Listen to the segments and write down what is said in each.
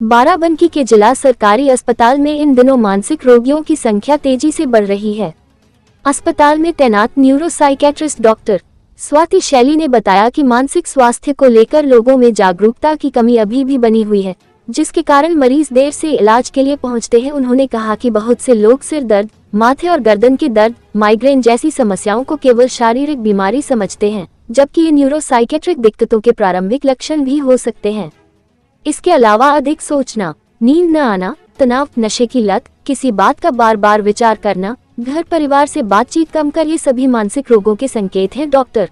बाराबंकी के जिला सरकारी अस्पताल में इन दिनों मानसिक रोगियों की संख्या तेजी से बढ़ रही है। अस्पताल में तैनात न्यूरोसाइकेट्रिस्ट डॉक्टर स्वाति शैली ने बताया कि मानसिक स्वास्थ्य को लेकर लोगों में जागरूकता की कमी अभी भी बनी हुई है, जिसके कारण मरीज देर से इलाज के लिए पहुंचते हैं। उन्होंने कहा कि बहुत से लोग सिर दर्द, माथे और गर्दन के दर्द, माइग्रेन जैसी समस्याओं को केवल शारीरिक बीमारी समझते हैं, जबकि ये न्यूरोसाइकेट्रिक दिक्कतों के प्रारंभिक लक्षण भी हो सकते हैं। इसके अलावा अधिक सोचना, नींद न आना, तनाव, नशे की लत, किसी बात का बार बार विचार करना, घर परिवार से बातचीत कम कर, ये सभी मानसिक रोगों के संकेत हैं। डॉक्टर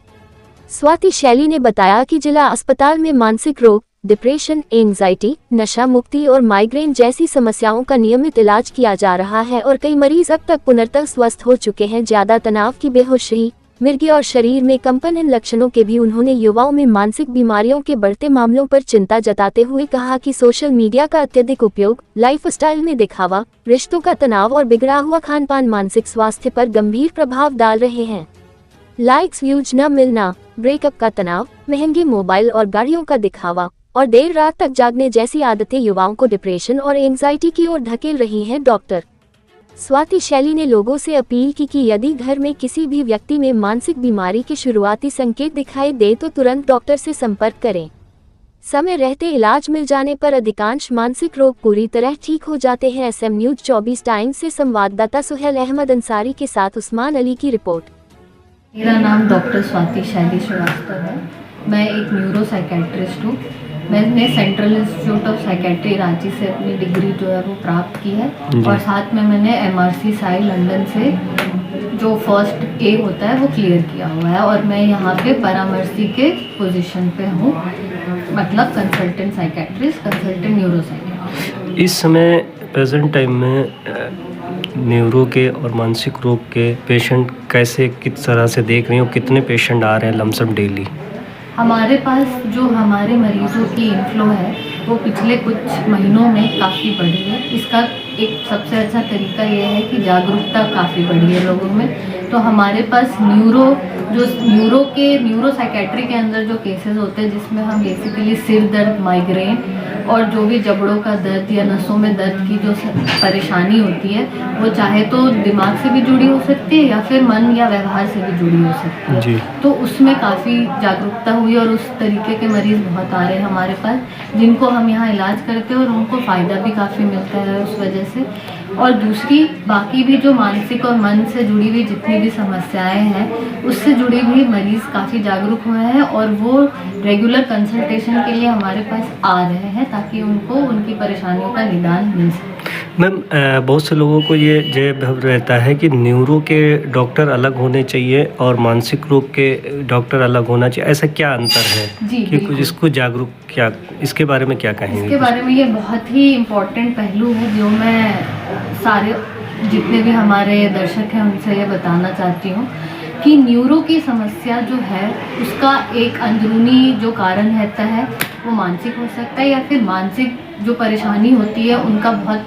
स्वाति शैली ने बताया कि जिला अस्पताल में मानसिक रोग, डिप्रेशन, एंजाइटी, नशा मुक्ति और माइग्रेन जैसी समस्याओं का नियमित इलाज किया जा रहा है और कई मरीज अब तक पूर्णतः स्वस्थ हो चुके हैं। ज्यादा तनाव की बेहोशी, मिर्गी और शरीर में कंपन, इन लक्षणों के भी उन्होंने युवाओं में मानसिक बीमारियों के बढ़ते मामलों पर चिंता जताते हुए कहा कि सोशल मीडिया का अत्यधिक उपयोग, लाइफस्टाइल में दिखावा, रिश्तों का तनाव और बिगड़ा हुआ खानपान मानसिक स्वास्थ्य पर गंभीर प्रभाव डाल रहे हैं। लाइक्स, व्यूज न मिलना, ब्रेकअप का तनाव, महंगे मोबाइल और गाड़ियों का दिखावा और देर रात तक जागने जैसी आदतें युवाओं को डिप्रेशन और एंजाइटी की ओर धकेल रही हैं। डॉक्टर स्वाति शैली ने लोगों से अपील की कि यदि घर में किसी भी व्यक्ति में मानसिक बीमारी के शुरुआती संकेत दिखाई दे तो तुरंत डॉक्टर से संपर्क करें। समय रहते इलाज मिल जाने पर अधिकांश मानसिक रोग पूरी तरह ठीक हो जाते हैं। SM न्यूज 24 टाइम्स से संवाददाता सुहेल अहमद अंसारी के साथ उस्मान अली की रिपोर्ट। मेरा नाम डॉक्टर स्वाति शैली श्रीवास्तव है। मैं एक न्यूरोसाइकेट्रिस्ट हूँ। मैंने central institute of psychiatry Ranchi से अपनी डिग्री जो है वो प्राप्त की है और साथ में मैंने MRC साई लंदन से जो फर्स्ट A होता है वो क्लियर किया हुआ है और मैं यहाँ पे परामर्शी के पोजीशन पे हूँ, मतलब कंसल्टेंट साइकेट्रिस्ट, कंसल्टेंट न्यूरोसाइकेट्रिस्ट। इस समय प्रेजेंट टाइम में न्यूरो के और मानसिक रोग के पेशेंट कैसे, किस तरह से देख रहे हो, कितने पेशेंट आ रहे हैं लमसम डेली? हमारे पास जो हमारे मरीज़ों की इनफ्लो है वो पिछले कुछ महीनों में काफ़ी बढ़ी है। इसका एक सबसे अच्छा तरीका ये है कि जागरूकता काफ़ी बढ़ी है लोगों में। तो हमारे पास न्यूरो साइकेट्री के अंदर जो केसेस होते हैं जिसमें हम बेसिकली सिर दर्द, माइग्रेन और जो भी जबड़ों का दर्द या नसों में दर्द की जो परेशानी होती है वो चाहे तो दिमाग से भी जुड़ी हो सकती है या फिर मन या व्यवहार से भी जुड़ी हो सकती है जी। तो उसमें काफ़ी जागरूकता हुई और उस तरीके के मरीज़ बहुत आ रहे हैं हमारे पास, जिनको हम यहाँ इलाज करते हैं और उनको फ़ायदा भी काफ़ी मिलता है उस वजह से। और दूसरी बाकी भी जो मानसिक और मन से जुड़ी हुई जितनी भी समस्याएं हैं उससे जुड़े भी मरीज़ काफ़ी जागरूक हुए हैं और वो रेगुलर कंसल्टेशन के लिए हमारे पास आ रहे हैं ताकि उनको उनकी परेशानियों का निदान मिल सके। मैम, बहुत से लोगों को ये भ्रम रहता है कि न्यूरो के डॉक्टर अलग होने चाहिए और मानसिक रोग के डॉक्टर अलग होना चाहिए, ऐसा क्या अंतर है? जी, कि कुछ इसको जागरूक, क्या इसके बारे में क्या कहेंगे? इसके बारे में ये बहुत ही इम्पोर्टेंट पहलू है जो मैं सारे जितने भी हमारे दर्शक हैं उनसे ये बताना चाहती हूँ कि न्यूरो की समस्या जो है उसका एक अंदरूनी जो कारण रहता है वो मानसिक हो सकता है या फिर मानसिक जो परेशानी होती है उनका बहुत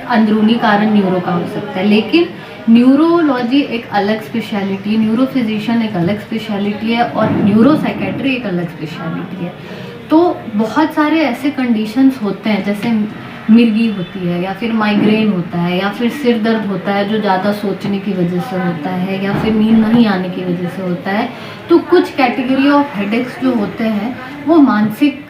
अंदरूनी कारण न्यूरो का हो सकता है। लेकिन न्यूरोलॉजी एक अलग स्पेशलिटी, न्यूरोफिजिशियन एक अलग स्पेशलिटी है और न्यूरोसाइकेट्री एक अलग स्पेशलिटी है। तो बहुत सारे ऐसे कंडीशंस होते हैं जैसे मिर्गी होती है या फिर माइग्रेन होता है या फिर सिर दर्द होता है जो ज़्यादा सोचने की वजह से होता है या फिर नींद नहीं आने की वजह से होता है। तो कुछ कैटेगरी ऑफ हेडेक्स जो होते हैं वो मानसिक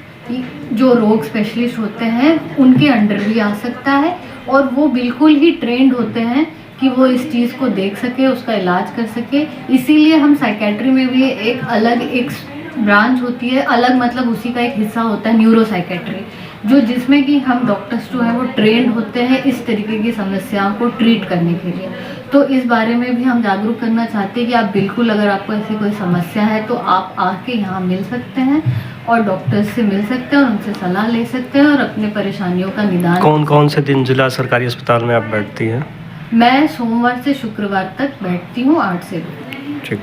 जो रोग स्पेशलिस्ट होते हैं उनके अंडर भी आ सकता है और वो बिल्कुल ही ट्रेंड होते हैं कि वो इस चीज़ को देख सके, उसका इलाज कर सके। इसीलिए हम साइकेट्री में भी एक अलग एक ब्रांच होती है, अलग मतलब उसी का एक हिस्सा होता है न्यूरो साइकेट्री, जो जिसमें कि हम डॉक्टर्स जो हैं वो ट्रेंड होते हैं इस तरीके की समस्याओं को ट्रीट करने के लिए। तो इस बारे में भी हम जागरूक करना चाहते हैं कि आप बिल्कुल अगर आपको ऐसी कोई समस्या है तो आप आके यहाँ मिल सकते हैं और डॉक्टर्स से मिल सकते हैं और उनसे सलाह ले सकते हैं और अपने परेशानियों का निदान। कौन कौन से दिन जिला सरकारी अस्पताल में आप बैठती हैं? मैं सोमवार से शुक्रवार तक बैठती हूँ 8 से 2। ठीक।